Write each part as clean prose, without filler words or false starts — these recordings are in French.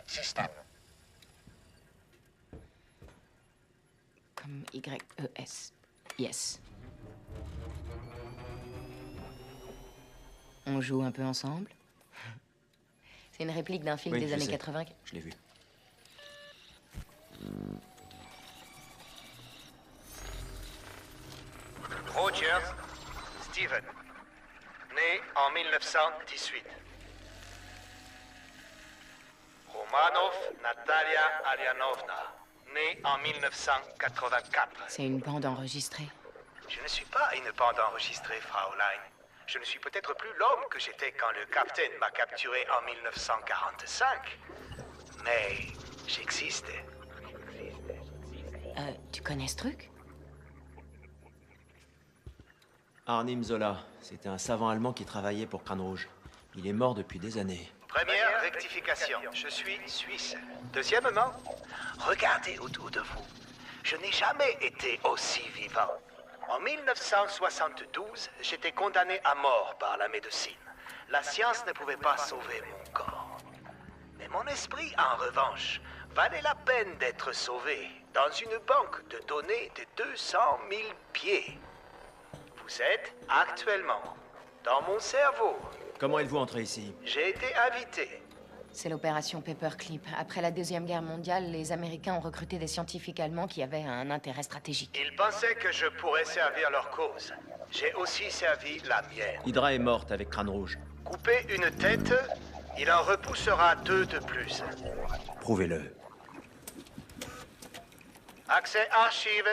System. Comme Y-E-S. Yes. On joue un peu ensemble? C'est une réplique d'un film des années 80. Je l'ai vu. Rogers, Steven, né en 1918. Romanov, Natalia Alianovna, née en 1984. C'est une bande enregistrée. Je ne suis pas une bande enregistrée, Fraulein. Je ne suis peut-être plus l'homme que j'étais quand le capitaine m'a capturé en 1945. Mais j'existe. Tu connais ce truc? Arnim Zola, c'était un savant allemand qui travaillait pour Crâne Rouge. Il est mort depuis des années. Première rectification, je suis suisse. Deuxièmement, regardez autour de vous. Je n'ai jamais été aussi vivant. En 1972, j'étais condamné à mort par la médecine. La science ne pouvait pas sauver mon corps. Mais mon esprit, en revanche, valait la peine d'être sauvé dans une banque de données de 200 000 pieds. Vous êtes actuellement dans mon cerveau. Comment êtes-vous entré ici? J'ai été invité. C'est l'opération Paperclip. Après la Deuxième Guerre mondiale, les Américains ont recruté des scientifiques allemands qui avaient un intérêt stratégique. Ils pensaient que je pourrais servir leur cause. J'ai aussi servi la mienne. Hydra est morte avec Crâne Rouge. Couper une tête, il en repoussera 2 de plus. Prouvez-le. Accès archive.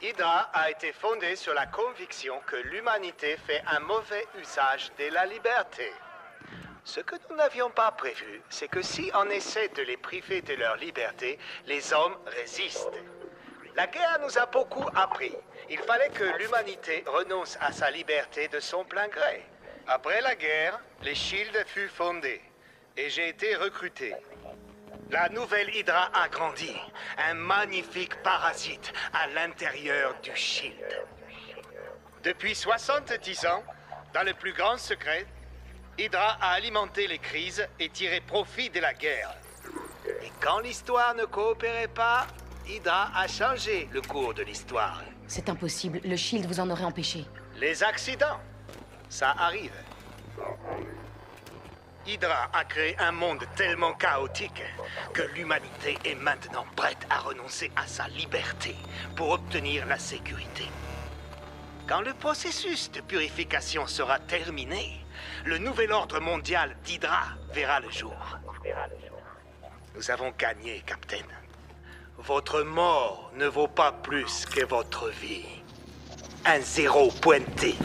Hydra a été fondée sur la conviction que l'humanité fait un mauvais usage de la liberté. Ce que nous n'avions pas prévu, c'est que si on essaie de les priver de leur liberté, les hommes résistent. La guerre nous a beaucoup appris. Il fallait que l'humanité renonce à sa liberté de son plein gré. Après la guerre, les Shield fut fondé et j'ai été recruté. La nouvelle Hydra a grandi, un magnifique parasite à l'intérieur du Shield. Depuis 70 ans, dans le plus grand secret, Hydra a alimenté les crises et tiré profit de la guerre. Et quand l'histoire ne coopérait pas, Hydra a changé le cours de l'histoire. C'est impossible. Le Shield vous en aurait empêché. Les accidents, ça arrive. Hydra a créé un monde tellement chaotique que l'humanité est maintenant prête à renoncer à sa liberté pour obtenir la sécurité. Quand le processus de purification sera terminé, le nouvel ordre mondial d'Hydra verra le jour. Nous avons gagné, Capitaine. Votre mort ne vaut pas plus que votre vie. Un zéro pointé.